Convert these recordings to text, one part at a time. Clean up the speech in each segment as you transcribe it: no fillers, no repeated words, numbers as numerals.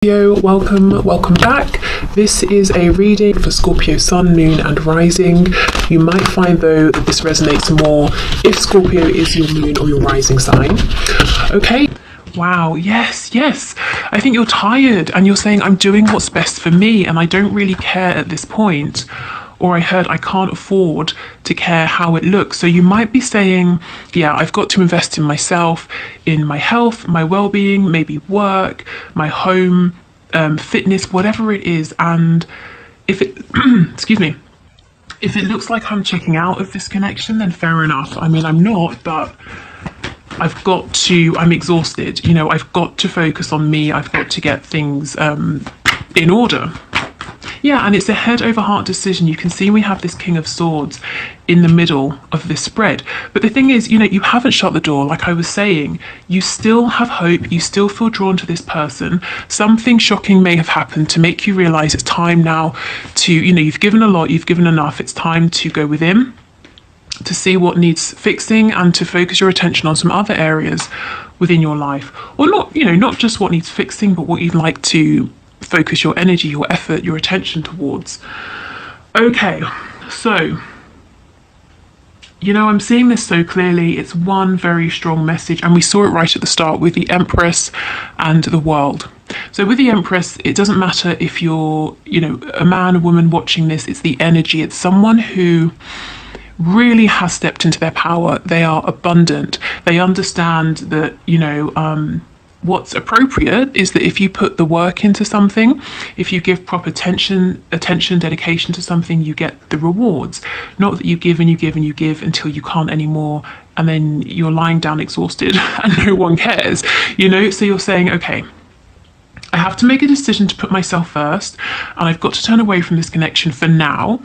Welcome back. This is a reading for Scorpio Sun, Moon and Rising. You might find though that this resonates more if Scorpio is your moon or your rising sign. Okay. Wow, yes. I think you're tired and you're saying I'm doing what's best for me and I don't really care at this point. Or I heard I can't afford to care how it looks. So you might be saying, yeah, I've got to invest in myself, in my health, my well-being, maybe work, my home, fitness, whatever it is. And if it, excuse me, if it looks like I'm checking out of this connection, then fair enough. I mean, I'm not, but I'm exhausted. You know, I've got to focus on me. I've got to get things in order. Yeah, and it's a head over heart decision. You can see we have this King of Swords in the middle of this spread. But the thing is, you know, you haven't shut the door. Like I was saying, you still have hope. You still feel drawn to this person. Something shocking may have happened to make you realize it's time now to, you know, you've given a lot, you've given enough. It's time to go within, to see what needs fixing and to focus your attention on some other areas within your life. Or not, you know, not just what needs fixing, but what you'd like to focus your energy, your effort, your attention towards. Okay, so, you know, I'm seeing this so clearly. It's one very strong message, and we saw it right at the start with the Empress and the World. So with the Empress, it doesn't matter if you're, you know, a man, a woman watching this, it's the energy. It's someone who really has stepped into their power. They are abundant. They understand that, you know, what's appropriate is that if you put the work into something, if you give proper attention, dedication to something, you get the rewards. Not that you give and you give and you give until you can't anymore, and then you're lying down exhausted and no one cares, you know? So you're saying, okay, I have to make a decision to put myself first, and I've got to turn away from this connection for now,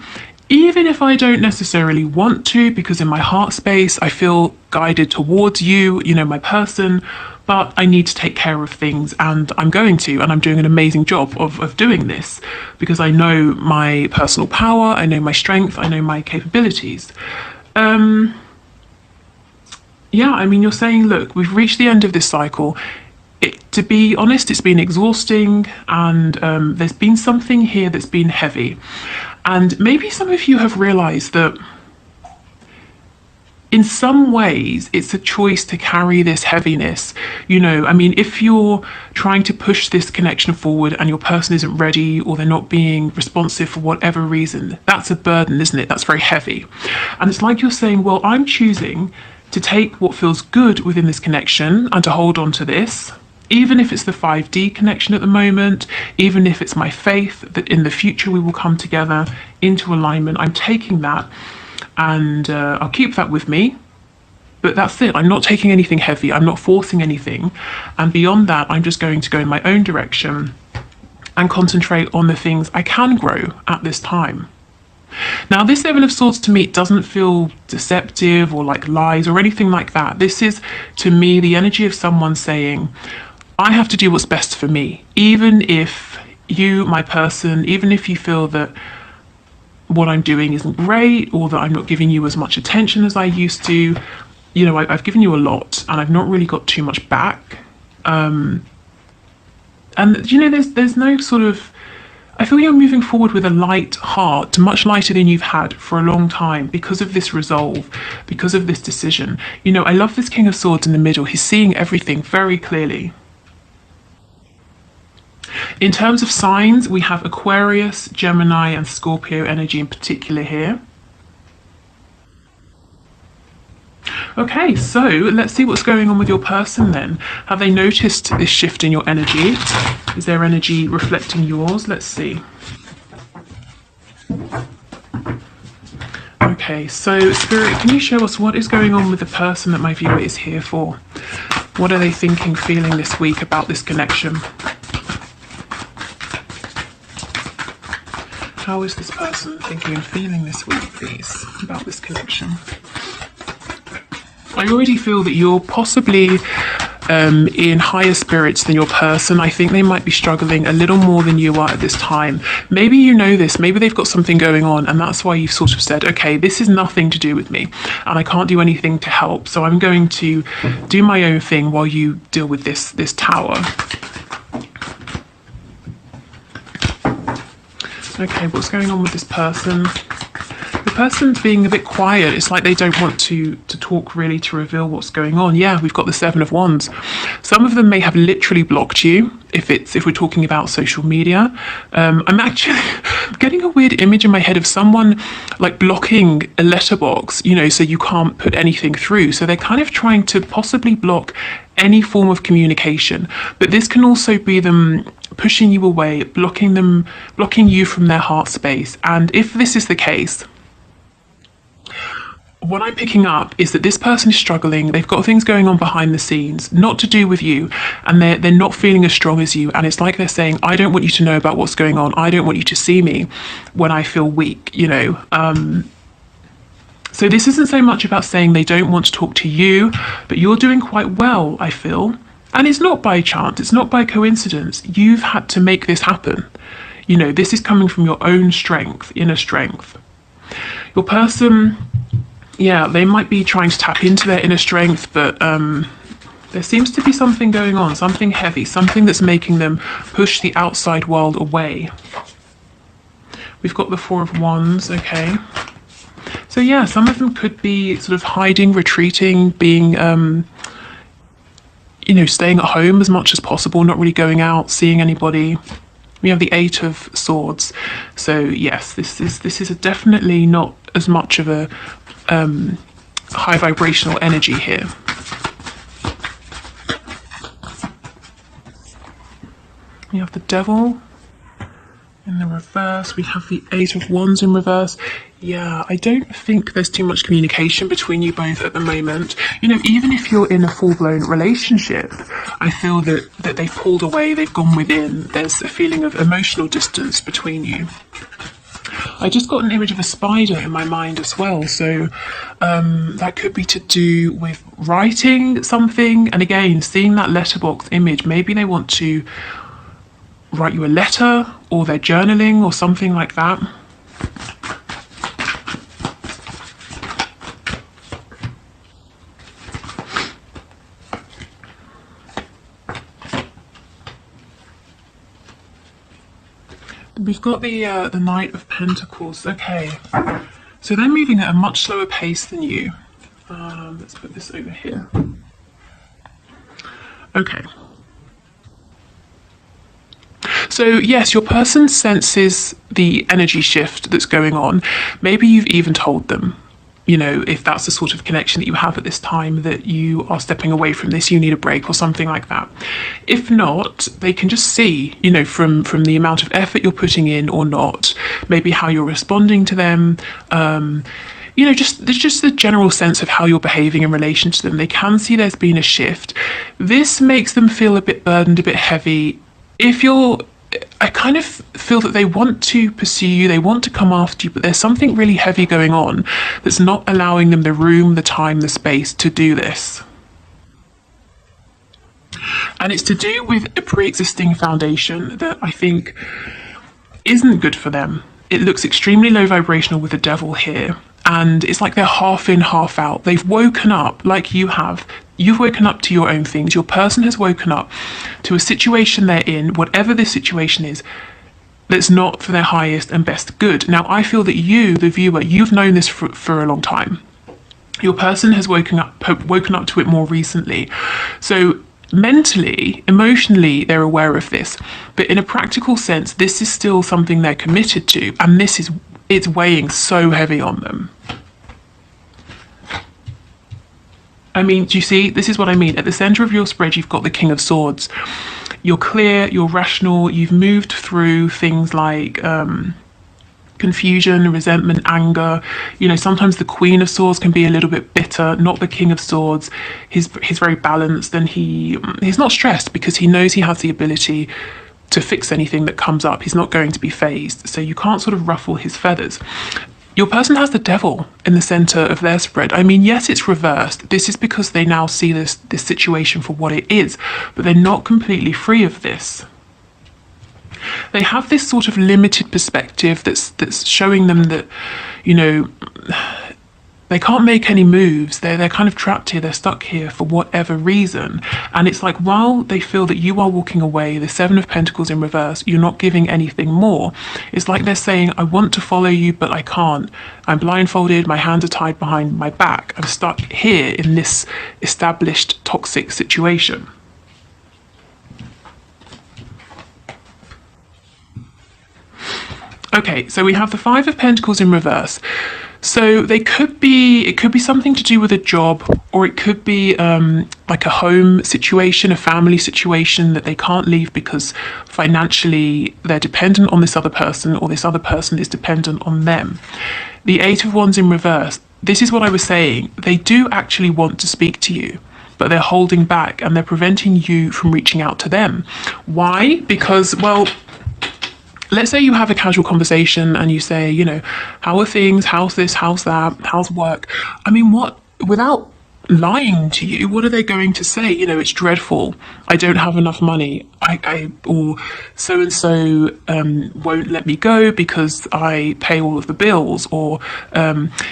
even if I don't necessarily want to, because in my heart space, I feel guided towards you, you know, my person, but I need to take care of things, and I'm going to, and I'm doing an amazing job of doing this because I know my personal power, I know my strength, I know my capabilities. Yeah, I mean, you're saying, look, we've reached the end of this cycle. To be honest, it's been exhausting, and there's been something here that's been heavy. And maybe some of you have realized that in some ways, it's a choice to carry this heaviness. You know, I mean, if you're trying to push this connection forward and your person isn't ready or they're not being responsive for whatever reason, that's a burden, isn't it? That's very heavy. And it's like you're saying, well, I'm choosing to take what feels good within this connection and to hold on to this, even if it's the 5D connection at the moment, even if it's my faith that in the future we will come together into alignment. I'm taking that, and I'll keep that with me, but that's it. I'm not taking anything heavy. I'm not forcing anything. And beyond that, I'm just going to go in my own direction and concentrate on the things I can grow at this time. Now, this Seven of Swords to me doesn't feel deceptive or like lies or anything like that. This is, to me, the energy of someone saying, I have to do what's best for me, even if you, my person, even if you feel that what I'm doing isn't great or that I'm not giving you as much attention as I used to. You know, I've given you a lot and I've not really got too much back. And, you know, there's no sort of, I feel you're moving forward with a light heart, much lighter than you've had for a long time because of this resolve, because of this decision. You know, I love this King of Swords in the middle. He's seeing everything very clearly. In terms of signs, we have Aquarius, Gemini, and Scorpio energy in particular here. Okay, so let's see what's going on with your person then. Have they noticed this shift in your energy? Is their energy reflecting yours? Let's see. Okay, so Spirit, can you show us what is going on with the person that my viewer is here for? What are they thinking, feeling this week about this connection? How is this person thinking and feeling this week, please, about this connection? I already feel that you're possibly in higher spirits than your person. I think they might be struggling a little more than you are at this time. Maybe you know this, maybe they've got something going on, and that's why you've sort of said, okay, this is nothing to do with me, and I can't do anything to help, so I'm going to do my own thing while you deal with this tower. Okay, what's going on with this person? The person's being a bit quiet. It's like they don't want to talk really, to reveal what's going on. Yeah, we've got the Seven of Wands. Some of them may have literally blocked you if we're talking about social media. I'm actually getting a weird image in my head of someone like blocking a letterbox, you know, so you can't put anything through. So they're kind of trying to possibly block any form of communication. But this can also be them pushing you away, blocking you from their heart space. And if this is the case, what I'm picking up is that this person is struggling. They've got things going on behind the scenes, not to do with you, and they're not feeling as strong as you. And it's like they're saying, I don't want you to know about what's going on. I don't want you to see me when I feel weak, you know. So this isn't so much about saying they don't want to talk to you, but you're doing quite well, I feel. And it's not by chance, it's not by coincidence. You've had to make this happen. You know, this is coming from your own strength, inner strength. Your person, yeah, they might be trying to tap into their inner strength, but there seems to be something going on, something heavy, something that's making them push the outside world away. We've got the Four of Wands, okay. So yeah, some of them could be sort of hiding, retreating, being, you know, staying at home as much as possible, not really going out, seeing anybody. We have the Eight of Swords. So yes, this is definitely not as much of a high vibrational energy here. We have the Devil in the reverse. We have the Eight of Wands in reverse. Yeah, I don't think there's too much communication between you both at the moment. You know, even if you're in a full-blown relationship, I feel that they've pulled away, they've gone within. There's a feeling of emotional distance between you. I just got an image of a spider in my mind as well, so that could be to do with writing something. And again, seeing that letterbox image, maybe they want to write you a letter, or they're journaling or something like that. We've got the Knight of Pentacles. Okay, so they're moving at a much slower pace than you. Let's put this over here. Okay. So yes, your person senses the energy shift that's going on. Maybe you've even told them, you know, if that's the sort of connection that you have at this time, that you are stepping away from this, you need a break or something like that. If not, they can just see, you know, from the amount of effort you're putting in or not, maybe how you're responding to them, you know, there's just the general sense of how you're behaving in relation to them. They can see there's been a shift. This makes them feel a bit burdened, a bit heavy. I kind of feel that they want to pursue you, they want to come after you, but there's something really heavy going on that's not allowing them the room, the time, the space to do this. And it's to do with a pre-existing foundation that I think isn't good for them. It looks extremely low vibrational with the Devil here. And it's like they're half in, half out. They've woken up like you have. You've woken up to your own things. Your person has woken up to a situation they're in, whatever this situation is, that's not for their highest and best good. Now, I feel that you, the viewer, you've known this for a long time. Your person has woken up to it more recently. So mentally, emotionally, they're aware of this. But in a practical sense, this is still something they're committed to. And it's weighing so heavy on them. I mean, do you see? This is what I mean. At the center of your spread, you've got the King of Swords. You're clear, you're rational, you've moved through things like confusion, resentment, anger. You know, sometimes the Queen of Swords can be a little bit bitter, not the King of Swords. He's very balanced, and he's not stressed because he knows he has the ability to fix anything that comes up. He's not going to be phased, so you can't sort of ruffle his feathers. Your person has the Devil in the center of their spread. I mean, yes, it's reversed. This is because they now see this situation for what it is, but they're not completely free of this. They have this sort of limited perspective that's showing them that, you know, They can't make any moves. They're kind of trapped here. They're stuck here for whatever reason. And it's like, while they feel that you are walking away, the Seven of Pentacles in reverse, you're not giving anything more. It's like they're saying, I want to follow you, but I can't. I'm blindfolded. My hands are tied behind my back. I'm stuck here in this established toxic situation. Okay, so we have the Five of Pentacles in reverse. So it could be something to do with a job, or it could be like a home situation, a family situation that they can't leave because financially they're dependent on this other person, or this other person is dependent on them. The Eight of Wands in reverse. This is what I was saying. They do actually want to speak to you, but they're holding back and they're preventing you from reaching out to them. Why? Because, well, let's say you have a casual conversation and you say, you know, how are things? How's this? How's that? How's work? I mean, what, without lying to you, what are they going to say? You know, it's dreadful. I don't have enough money. Or so and so won't let me go because I pay all of the bills. Or,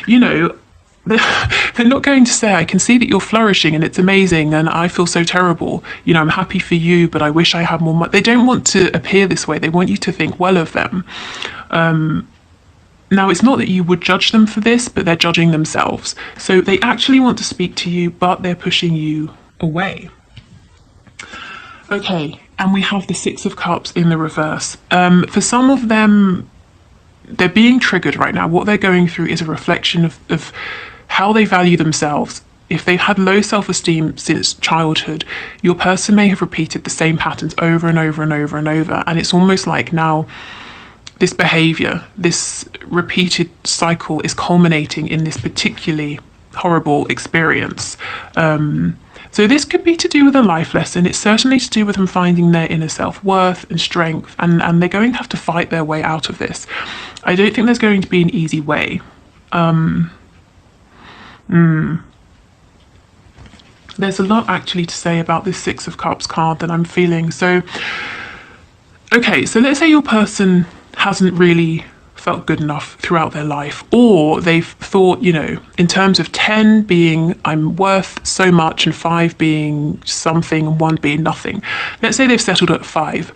you know, they're not going to say, I can see that you're flourishing and it's amazing and I feel so terrible. You know, I'm happy for you, but I wish I had more money. They don't want to appear this way. They want you to think well of them. Now, it's not that you would judge them for this, but they're judging themselves. So they actually want to speak to you, but they're pushing you away. Okay, and we have the Six of Cups in the reverse. For some of them, they're being triggered right now. What they're going through is a reflection of how they value themselves. If they've had low self-esteem since childhood, your person may have repeated the same patterns over and over and over and over. And it's almost like now this behavior, this repeated cycle is culminating in this particularly horrible experience. So this could be to do with a life lesson. It's certainly to do with them finding their inner self-worth and strength, and they're going to have to fight their way out of this. I don't think there's going to be an easy way. There's a lot actually to say about this Six of Cups card that I'm feeling. So, okay, so let's say your person hasn't really felt good enough throughout their life, or they've thought, you know, in terms of 10 being I'm worth so much and 5 being something and 1 being nothing. Let's say they've settled at 5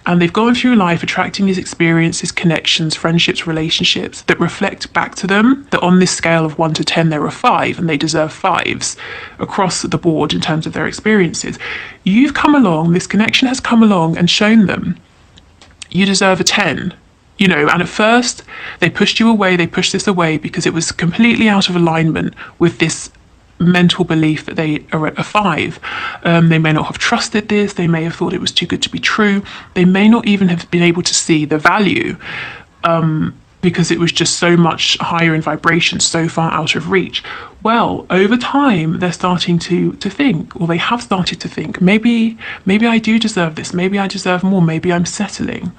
and they've gone through life attracting these experiences, connections, friendships, relationships that reflect back to them that on this scale of 1 to 10 they're a 5 and they deserve 5s across the board in terms of their experiences. You've come along, this connection has come along and shown them you deserve a 10. You know, and at first they pushed you away, they pushed this away because it was completely out of alignment with this mental belief that they are at a 5. They may not have trusted this, they may have thought it was too good to be true, they may not even have been able to see the value because it was just so much higher in vibration, so far out of reach. Well, over time, they're starting to think, or they have started to think, maybe I do deserve this, maybe I deserve more, maybe I'm settling.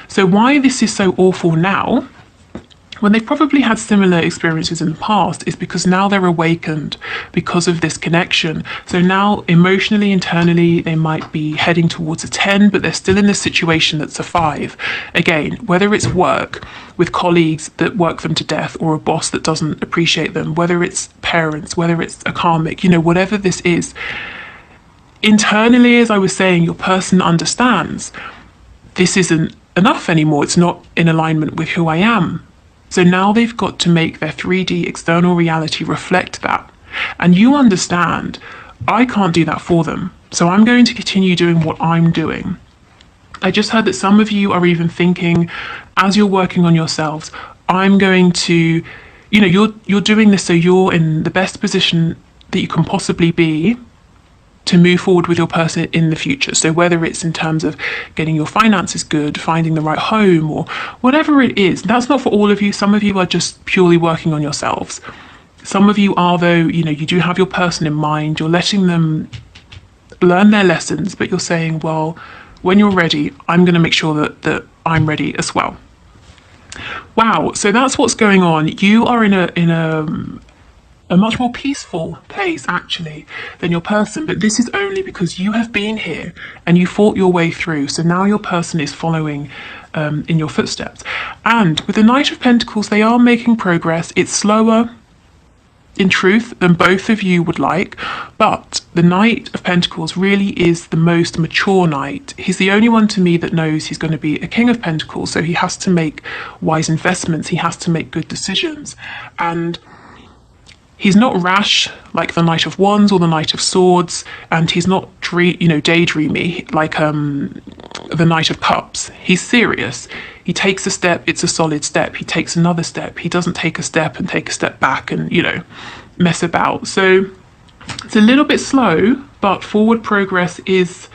So why this is so awful now, when they've probably had similar experiences in the past, is because now they're awakened because of this connection. So now emotionally, internally, they might be heading towards a 10, but they're still in this situation that's a 5. Again, whether it's work with colleagues that work them to death, or a boss that doesn't appreciate them, whether it's parents, whether it's a karmic, you know, whatever this is, internally, as I was saying, your person understands this isn't enough anymore. It's not in alignment with who I am. So now they've got to make their 3D external reality reflect that. And you understand, I can't do that for them. So I'm going to continue doing what I'm doing. I just heard that some of you are even thinking, as you're working on yourselves, I'm going to, you know, you're doing this so you're in the best position that you can possibly be to move forward with your person in the future. So whether it's in terms of getting your finances good, finding the right home, or whatever it is, that's not for all of you. Some of you are just purely working on yourselves. Some of you are, though, you know, you do have your person in mind, you're letting them learn their lessons, but you're saying, well, when you're ready, I'm going to make sure that I'm ready as well. Wow, so that's what's going on. You are in a much more peaceful place actually than your person, but this is only because you have been here and you fought your way through. So now your person is following in your footsteps. And with the Knight of Pentacles, they are making progress. It's slower, in truth, than both of you would like. But the Knight of Pentacles really is the most mature knight. He's the only one to me that knows he's going to be a King of Pentacles, so he has to make wise investments, he has to make good decisions. And he's not rash like the Knight of Wands or the Knight of Swords, and he's not daydreamy like the Knight of Cups. He's serious. He takes a step, it's a solid step. He takes another step. He doesn't take a step and take a step back and, mess about. So it's a little bit slow, but forward progress is,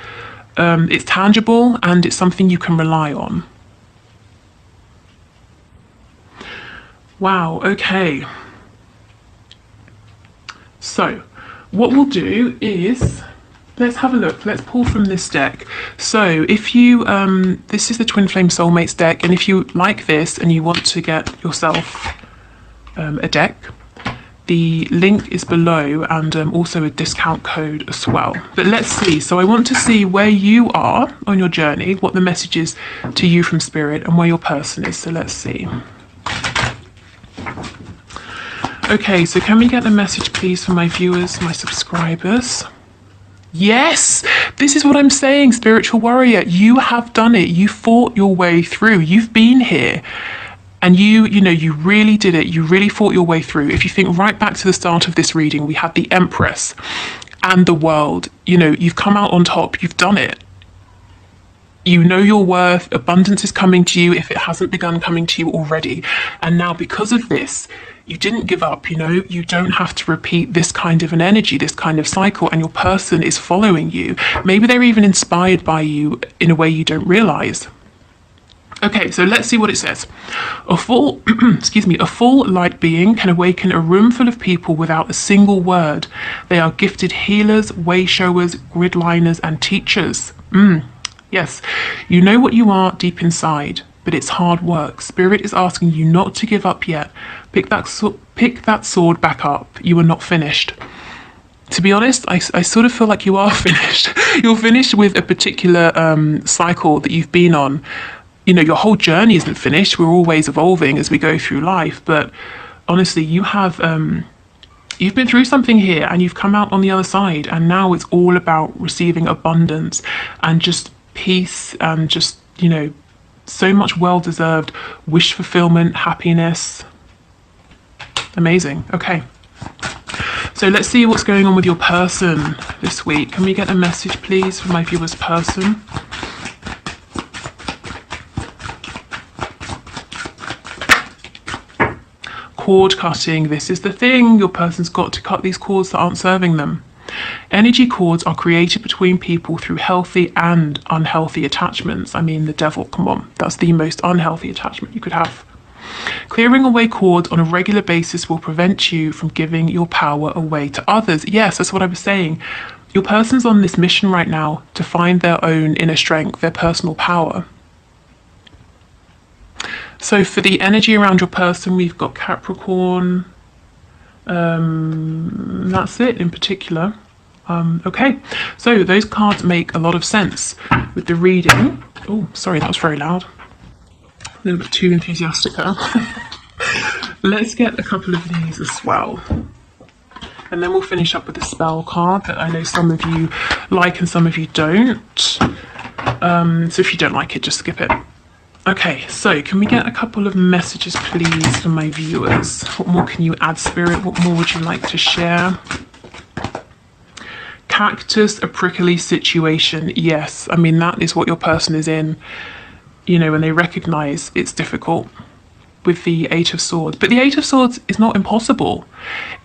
it's tangible and it's something you can rely on. Wow, okay. So what we'll do is, let's have a look. Let's pull from this deck. So if you, this is the Twin Flame Soulmates deck, and if you like this and you want to get yourself a deck, the link is below, and also a discount code as well. But let's see. So I want to see where you are on your journey, what the message is to you from Spirit, and where your person is. So let's see. Okay, so can we get a message, please, for my viewers, my subscribers? Yes, this is what I'm saying, spiritual warrior. You have done it. You fought your way through. You've been here. And you really did it. You really fought your way through. If you think right back to the start of this reading, we had the Empress and the World. You've come out on top. You've done it. You know your worth. Abundance is coming to you if it hasn't begun coming to you already. And now because of this, you didn't give up, you don't have to repeat this kind of an energy, this kind of cycle, and your person is following you. Maybe they're even inspired by you in a way you don't realize. Okay, so let's see what it says. A full, a full light being can awaken a room full of people without a single word. They are gifted healers, way showers, grid liners, and teachers. Yes, you know what you are deep inside, but it's hard work. Spirit is asking you not to give up yet. Pick that sword back up. You are not finished. To be honest, I sort of feel like you are finished. You're finished with a particular cycle that you've been on. Your whole journey isn't finished. We're always evolving as we go through life. But honestly, you have you've been through something here, and you've come out on the other side. And now it's all about receiving abundance and just peace, and just so much well-deserved wish fulfillment, happiness. Amazing. Okay, so let's see what's going on with your person this week. Can we get a message, please, for my viewer's person? Cord cutting. This is the thing. Your person's got to cut these cords that aren't serving them. Energy cords are created between people through healthy and unhealthy attachments. I mean, the devil, come on. That's the most unhealthy attachment you could have. Clearing away cords on a regular basis will prevent you from giving your power away to others. Yes, that's what I was saying. Your person's on this mission right now to find their own inner strength, their personal power. So for the energy around your person, we've got Capricorn. That's it in particular. Okay, so those cards make a lot of sense with the reading. Oh, sorry, that was very loud. A little bit too enthusiastic there. Let's get a couple of these as well. And then we'll finish up with the spell card that I know some of you like and some of you don't. So if you don't like it, just skip it. Okay, so can we get a couple of messages, please, for my viewers? What more can you add, Spirit? What more would you like to share? Cactus, a prickly situation. Yes, I mean, that is what your person is in, when they recognize it's difficult with the Eight of Swords. But the Eight of Swords is not impossible.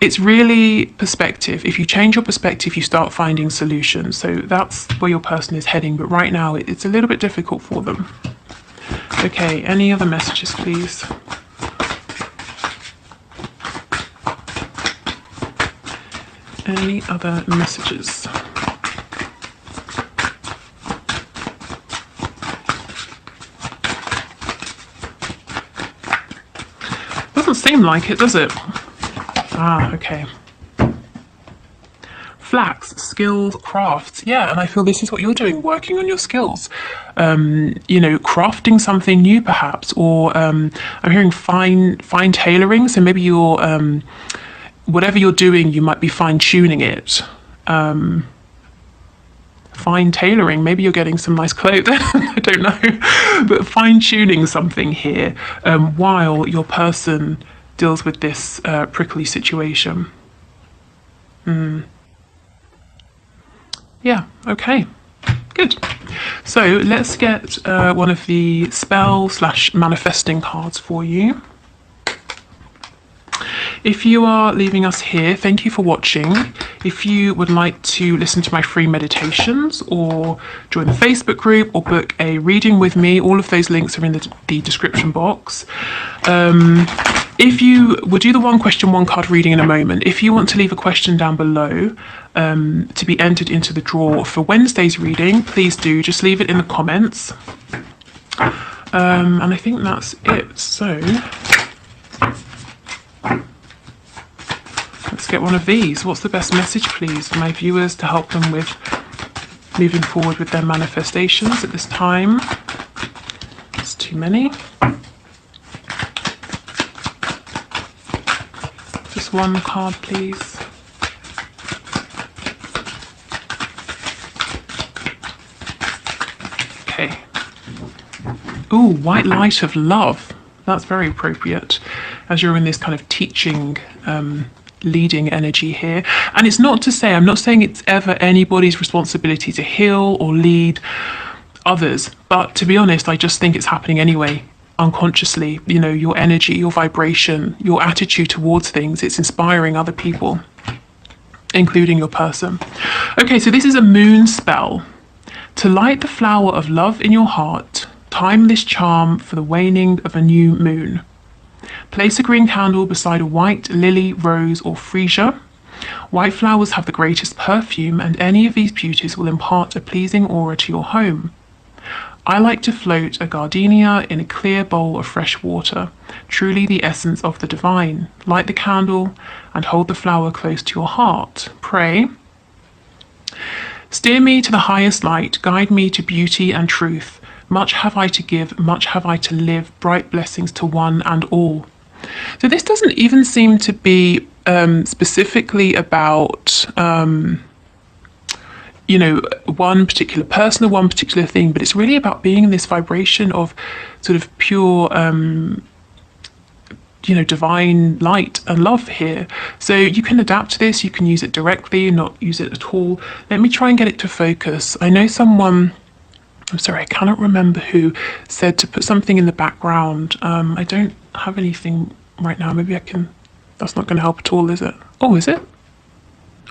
It's really perspective. If you change your perspective, you start finding solutions. So that's where your person is heading. But right now, it's a little bit difficult for them. Okay, any other messages, please? Any other messages? Doesn't seem like it, does it? Ah, okay. Flax, skills, crafts. Yeah, and I feel this is what you're doing, working on your skills. Crafting something new perhaps, or I'm hearing fine tailoring. So maybe you're whatever you're doing, you might be fine-tuning it. Fine tailoring, maybe you're getting some nice clothes, I don't know, but fine-tuning something here while your person deals with this prickly situation. Yeah, okay, good. So let's get one of the spell/manifesting cards for you. If you are leaving us here, thank you for watching. If you would like to listen to my free meditations or join the Facebook group or book a reading with me, all of those links are in the description box. If you will do the one question, one card reading in a moment. If you want to leave a question down below to be entered into the draw for Wednesday's reading, please do. Just leave it in the comments. And I think that's it. So let's get one of these. What's the best message, please, for my viewers to help them with moving forward with their manifestations at this time? It's too many. Just one card, please. Okay. Ooh, white light of love. That's very appropriate as you're in this kind of teaching leading energy here. And it's not to say, I'm not saying it's ever anybody's responsibility to heal or lead others, but to be honest, I just think it's happening anyway, unconsciously. You know, your energy, your vibration, your attitude towards things, it's inspiring other people, including your person. Okay, so this is a moon spell. To light the flower of love in your heart, time this charm for the waning of a new moon. Place a green candle beside a white lily, rose, or freesia. White flowers have the greatest perfume, and any of these beauties will impart a pleasing aura to your home. I like to float a gardenia in a clear bowl of fresh water, truly the essence of the divine. Light the candle and hold the flower close to your heart. Pray. Steer me to the highest light, guide me to beauty and truth. Much have I to give, much have I to live, bright blessings to one and all. So this doesn't even seem to be specifically about, you know, one particular person or one particular thing, but it's really about being in this vibration of sort of pure, you know, divine light and love here. So you can adapt to this, you can use it directly, not use it at all. Let me try and get it to focus. I know someone, I'm sorry, I cannot remember who, said to put something in the background. I don't have anything right now. Maybe I can, that's not going to help at all, is it? Oh, is it?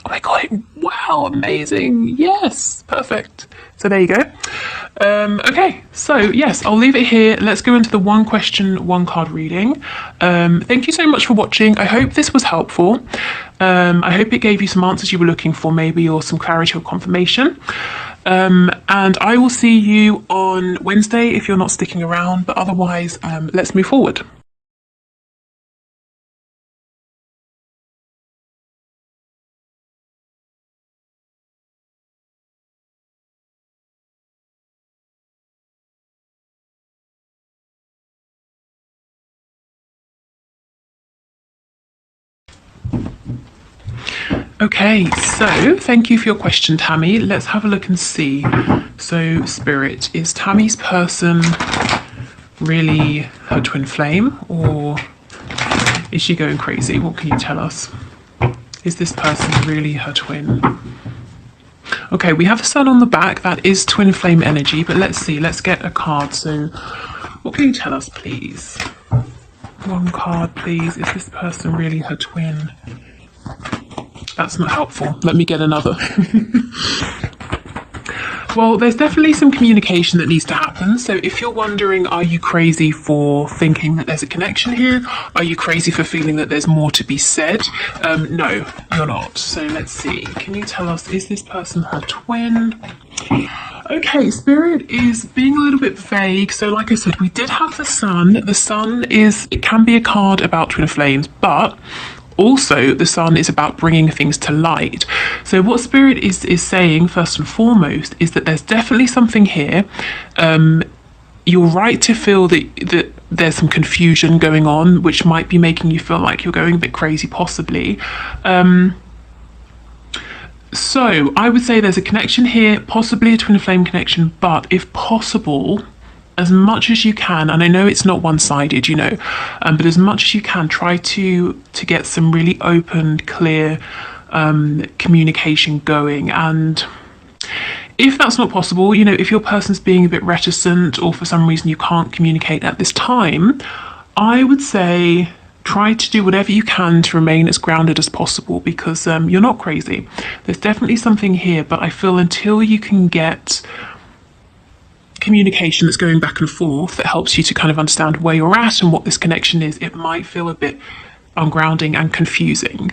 Oh my god, wow, amazing. Yes, perfect. So there you go. Okay, so yes, I'll leave it here. Let's go into the one question, one card reading. Thank you so much for watching. I hope this was helpful. I hope it gave you some answers you were looking for, maybe, or some clarity or confirmation. And I will see you on Wednesday if you're not sticking around, but otherwise, let's move forward. Okay, so thank you for your question, Tammy. Let's have a look and see. So, Spirit, is Tammy's person really her twin flame, or is she going crazy? What can you tell us? Is this person really her twin? Okay, we have a sun on the back. That is twin flame energy, but let's see. Let's get a card. So, what can you tell us, please? One card, please. Is this person really her twin? That's not helpful. Let me get another. Well, there's definitely some communication that needs to happen. So if you're wondering, are you crazy for thinking that there's a connection here? Are you crazy for feeling that there's more to be said? No, you're not. So let's see. Can you tell us, is this person her twin? Okay, Spirit is being a little bit vague. So like I said, we did have the sun. The sun is, it can be a card about twin flames, but also the sun is about bringing things to light. So what Spirit is saying first and foremost is that there's definitely something here. You're right to feel that there's some confusion going on, which might be making you feel like you're going a bit crazy, possibly. So I would say there's a connection here, possibly a twin flame connection, but if possible, as much as you can, and I know it's not one-sided, you know, but as much as you can, try to get some really open, clear communication going. And if that's not possible, you know, if your person's being a bit reticent or for some reason you can't communicate at this time, I would say try to do whatever you can to remain as grounded as possible, because you're not crazy. There's definitely something here, but I feel until you can get communication that's going back and forth that helps you to kind of understand where you're at and what this connection is, it might feel a bit ungrounding and confusing.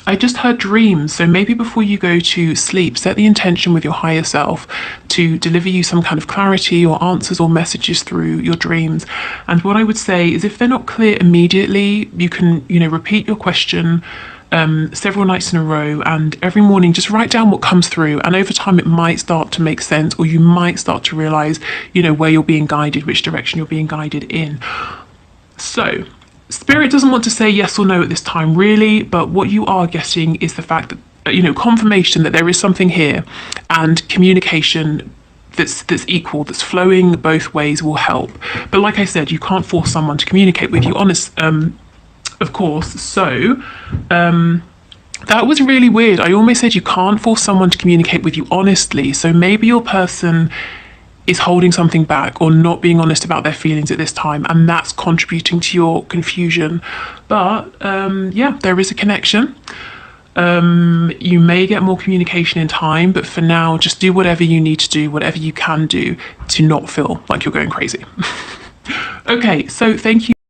I just heard dreams, so maybe before you go to sleep, set the intention with your higher self to deliver you some kind of clarity or answers or messages through your dreams. And what I would say is, if they're not clear immediately, you can, you know, repeat your question several nights in a row, and every morning just write down what comes through, and over time it might start to make sense, or you might start to realize, you know, where you're being guided, which direction you're being guided in. So Spirit doesn't want to say yes or no at this time, really, but what you are getting is the fact that, you know, confirmation that there is something here, and communication that's equal, that's flowing both ways will help. But like I said, you can't force someone to communicate with you, of course. So that was really weird. I almost said you can't force someone to communicate with you honestly. So maybe your person is holding something back or not being honest about their feelings at this time, and that's contributing to your confusion. But yeah, there is a connection. You may get more communication in time, but for now, just do whatever you need to do, whatever you can do to not feel like you're going crazy. Okay, so thank you.